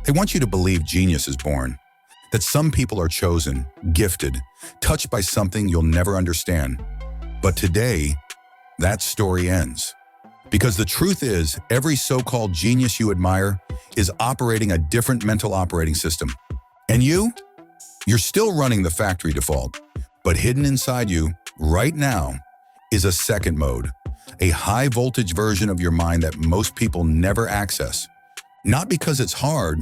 They want you to believe genius is born, that some people are chosen, gifted, touched by something you'll never understand. But today, that story ends. Because the truth is, every so-called genius you admire is operating a different mental operating system. And you're still running the factory default, but hidden inside you, right now, is a second mode, a high-voltage version of your mind that most people never access. Not because it's hard,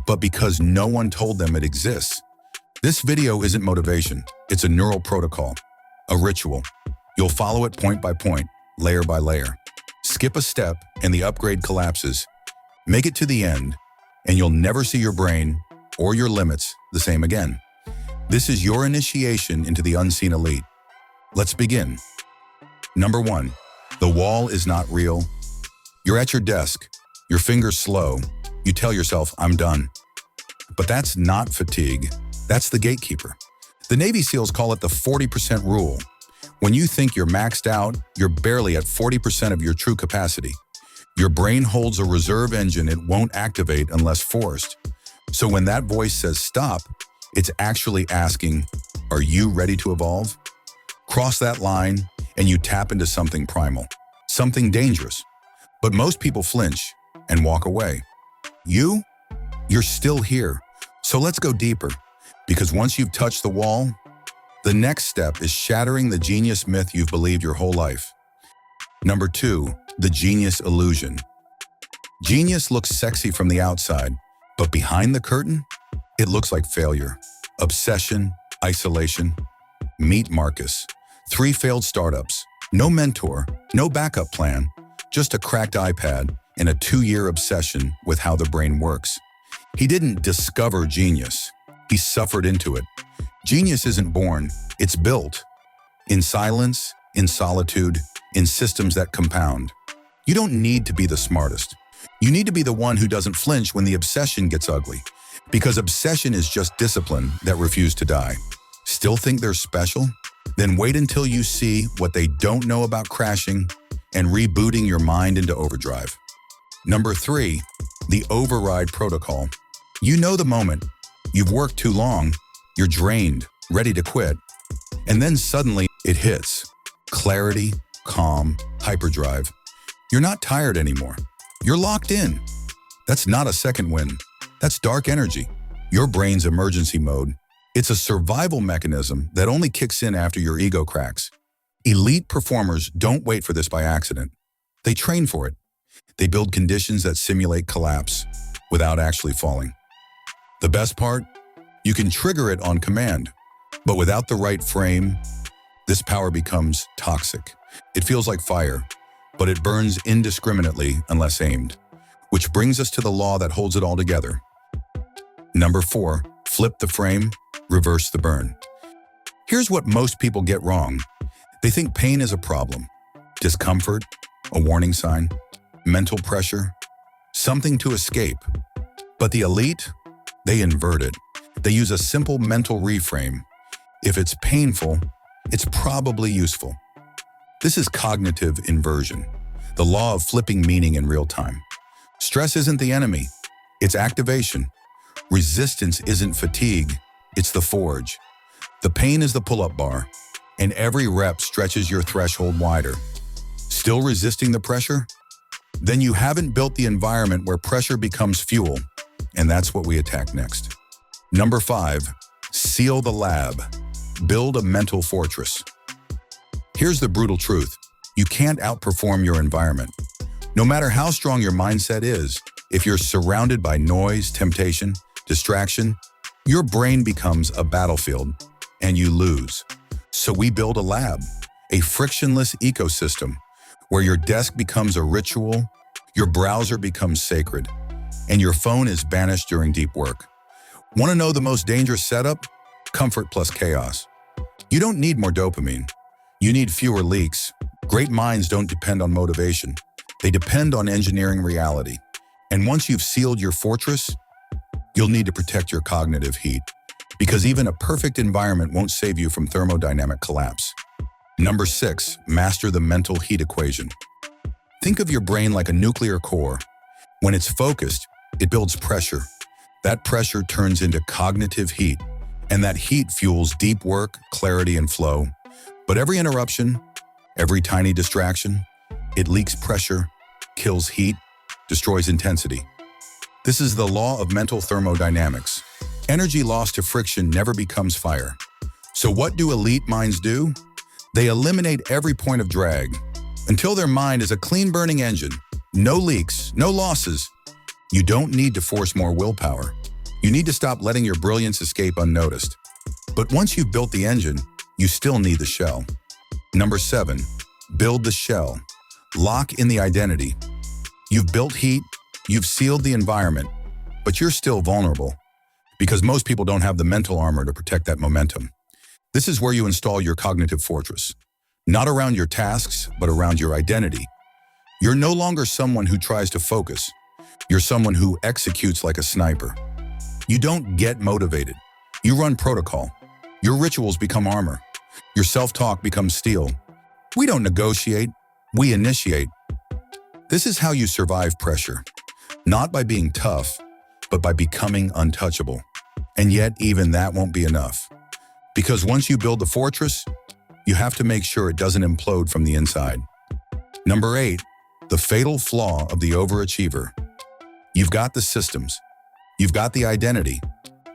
but because no one told them it exists. This video isn't motivation, it's a neural protocol, a ritual. You'll follow it point by point, layer by layer. Skip a step and the upgrade collapses. Make it to the end, and you'll never see your brain or your limits the same again. This is your initiation into the unseen elite. Let's begin. Number 1, the wall is not real. You're at your desk, your fingers slow. You tell yourself, I'm done. But that's not fatigue. That's the gatekeeper. The Navy SEALs call it the 40% rule. When you think you're maxed out, you're barely at 40% of your true capacity. Your brain holds a reserve engine it won't activate unless forced. So when that voice says stop, it's actually asking, are you ready to evolve? Cross that line, and you tap into something primal, something dangerous. But most people flinch and walk away. You're still here. So let's go deeper, because once you've touched the wall, the next step is shattering the genius myth you've believed your whole life. Number 2, the genius illusion. Genius looks sexy from the outside, but behind the curtain, it looks like failure, obsession, isolation. Meet Marcus. 3 failed startups, no mentor, no backup plan, just a cracked iPad and a 2-year obsession with how the brain works. He didn't discover genius, he suffered into it. Genius isn't born, it's built. In silence, in solitude, in systems that compound. You don't need to be the smartest. You need to be the one who doesn't flinch when the obsession gets ugly. Because obsession is just discipline that refused to die. Still think they're special? Then wait until you see what they don't know about crashing and rebooting your mind into overdrive. Number 3, the override protocol. You know the moment. You've worked too long, you're drained, ready to quit. And then suddenly it hits. Clarity, calm, hyperdrive. You're not tired anymore. You're locked in. That's not a second win. That's dark energy. Your brain's emergency mode. It's a survival mechanism that only kicks in after your ego cracks. Elite performers don't wait for this by accident. They train for it. They build conditions that simulate collapse without actually falling. The best part? You can trigger it on command, but without the right frame, this power becomes toxic. It feels like fire, but it burns indiscriminately unless aimed. Which brings us to the law that holds it all together. Number 4, flip the frame, reverse the burn. Here's what most people get wrong. They think pain is a problem, discomfort, a warning sign, mental pressure, something to escape. But the elite, they invert it. They use a simple mental reframe. If it's painful, it's probably useful. This is cognitive inversion, the law of flipping meaning in real time. Stress isn't the enemy, it's activation. Resistance isn't fatigue, it's the forge. The pain is the pull-up bar, and every rep stretches your threshold wider. Still resisting the pressure? Then you haven't built the environment where pressure becomes fuel, and that's what we attack next. Number 5, seal the lab. Build a mental fortress. Here's the brutal truth. You can't outperform your environment. No matter how strong your mindset is, if you're surrounded by noise, temptation, distraction, your brain becomes a battlefield, and you lose. So we build a lab, a frictionless ecosystem, where your desk becomes a ritual, your browser becomes sacred, and your phone is banished during deep work. Want to know the most dangerous setup? Comfort plus chaos. You don't need more dopamine. You need fewer leaks. Great minds don't depend on motivation. They depend on engineering reality. And once you've sealed your fortress, you'll need to protect your cognitive heat, because even a perfect environment won't save you from thermodynamic collapse. Number 6, master the mental heat equation. Think of your brain like a nuclear core. When it's focused, it builds pressure. That pressure turns into cognitive heat, and that heat fuels deep work, clarity, and flow. But every interruption, every tiny distraction, it leaks pressure, kills heat, destroys intensity. This is the law of mental thermodynamics. Energy lost to friction never becomes fire. So what do elite minds do? They eliminate every point of drag until their mind is a clean-burning engine. No leaks, no losses. You don't need to force more willpower. You need to stop letting your brilliance escape unnoticed. But once you've built the engine, you still need the shell. Number 7, build the shell. Lock in the identity. You've built heat, you've sealed the environment, but you're still vulnerable because most people don't have the mental armor to protect that momentum. This is where you install your cognitive fortress, not around your tasks, but around your identity. You're no longer someone who tries to focus. You're someone who executes like a sniper. You don't get motivated. You run protocol. Your rituals become armor. Your self-talk becomes steel. We don't negotiate, we initiate. This is how you survive pressure, not by being tough, but by becoming untouchable. And yet, even that won't be enough. Because once you build the fortress, you have to make sure it doesn't implode from the inside. Number 8, the fatal flaw of the overachiever. You've got the systems. You've got the identity.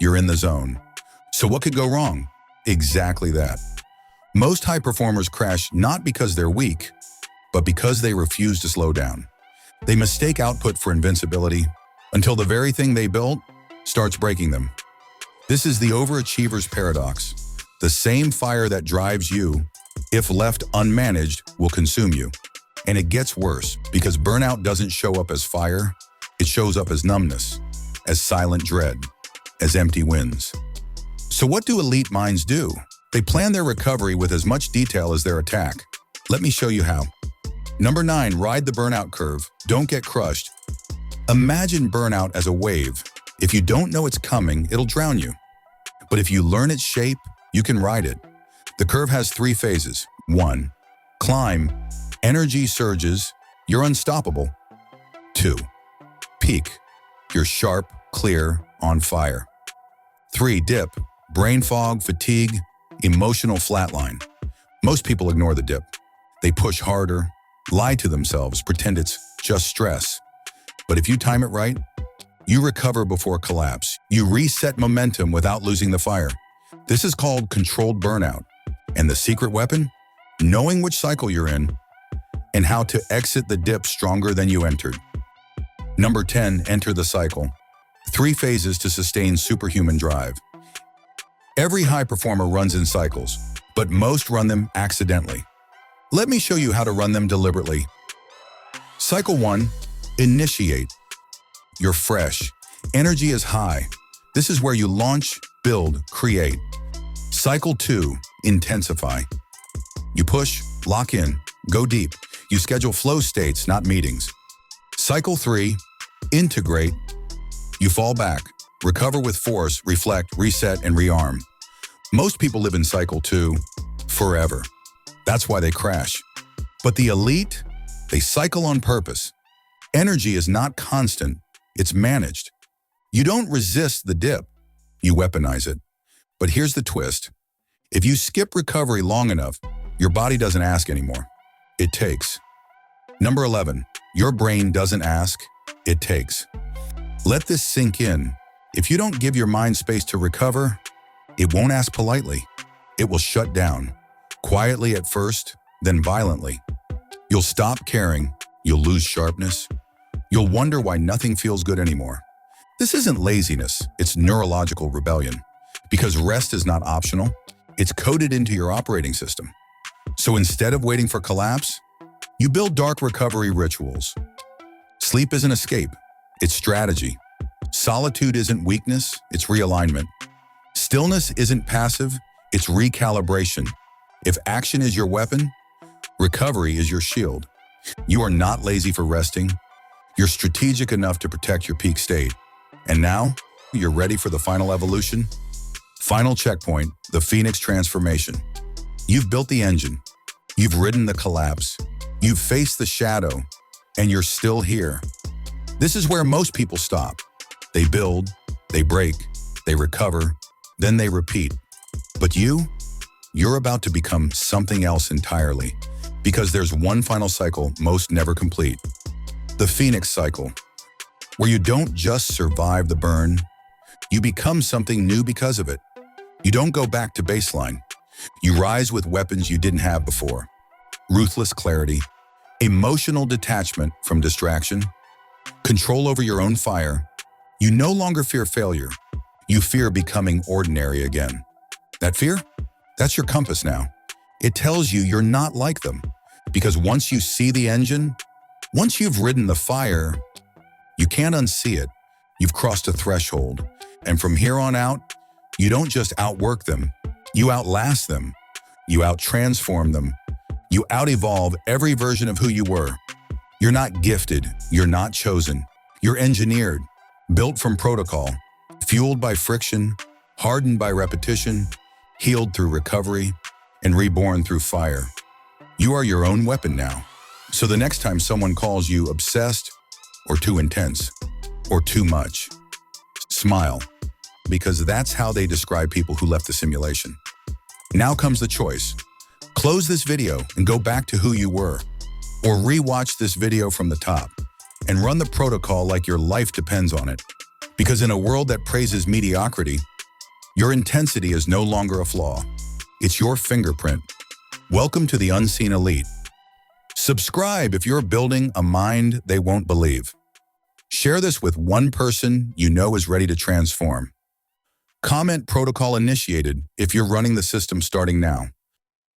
You're in the zone. So what could go wrong? Exactly that. Most high performers crash not because they're weak, but because they refuse to slow down. They mistake output for invincibility until the very thing they built starts breaking them. This is the overachiever's paradox. The same fire that drives you, if left unmanaged, will consume you. And it gets worse because burnout doesn't show up as fire, it shows up as numbness, as silent dread, as empty wins. So what do elite minds do? They plan their recovery with as much detail as their attack. Let me show you how. Number 9, ride the burnout curve. Don't get crushed. Imagine burnout as a wave. If you don't know it's coming, it'll drown you. But if you learn its shape, you can ride it. The curve has 3 phases. 1, climb. Energy surges. You're unstoppable. 2, peak. You're sharp, clear, on fire. 3, dip. Brain fog, fatigue, emotional flatline. Most people ignore the dip. They push harder, lie to themselves, pretend it's just stress. But if you time it right, you recover before collapse. You reset momentum without losing the fire. This is called controlled burnout. And the secret weapon? Knowing which cycle you're in and how to exit the dip stronger than you entered. Number 10, enter the cycle. 3 phases to sustain superhuman drive. Every high performer runs in cycles, but most run them accidentally. Let me show you how to run them deliberately. Cycle 1, initiate. You're fresh. Energy is high. This is where you launch, build, create. Cycle 2, intensify. You push, lock in, go deep. You schedule flow states, not meetings. Cycle 3, integrate. You fall back, recover with force, reflect, reset, and rearm. Most people live in cycle 2 forever. That's why they crash. But the elite, they cycle on purpose. Energy is not constant, it's managed. You don't resist the dip, you weaponize it. But here's the twist. If you skip recovery long enough, your body doesn't ask anymore. It takes. Number 11, your brain doesn't ask, it takes. Let this sink in. If you don't give your mind space to recover, it won't ask politely. It will shut down, quietly at first, then violently. You'll stop caring, you'll lose sharpness. You'll wonder why nothing feels good anymore. This isn't laziness, it's neurological rebellion. Because rest is not optional, it's coded into your operating system. So instead of waiting for collapse, you build dark recovery rituals. Sleep isn't escape, it's strategy. Solitude isn't weakness, it's realignment. Stillness isn't passive, it's recalibration. If action is your weapon, recovery is your shield. You are not lazy for resting. You're strategic enough to protect your peak state. And now, you're ready for the final evolution? Final checkpoint, the Phoenix transformation. You've built the engine. You've ridden the collapse. You've faced the shadow, and you're still here. This is where most people stop. They build, They break, they recover, then they repeat. But you're about to become something else entirely, because there's one final cycle most never complete. The Phoenix cycle, where you don't just survive the burn, you become something new because of it. You don't go back to baseline. You rise with weapons you didn't have before. Ruthless clarity, emotional detachment from distraction, control over your own fire. You no longer fear failure. You fear becoming ordinary again. That fear? That's your compass now. It tells you you're not like them. Because once you see the engine, once you've ridden the fire, you can't unsee it. You've crossed a threshold. And from here on out, you don't just outwork them. You outlast them. You out-transform them. You out-evolve every version of who you were. You're not gifted. You're not chosen. You're engineered, built from protocol, fueled by friction, hardened by repetition, healed through recovery, and reborn through fire. You are your own weapon now. So the next time someone calls you obsessed, or too intense, or too much, smile, because that's how they describe people who left the simulation. Now comes the choice. Close this video and go back to who you were, or rewatch this video from the top and run the protocol like your life depends on it. Because in a world that praises mediocrity, your intensity is no longer a flaw. It's your fingerprint. Welcome to the Unseen Elite. Subscribe if you're building a mind they won't believe. Share this with one person you know is ready to transform. Comment protocol initiated if you're running the system starting now.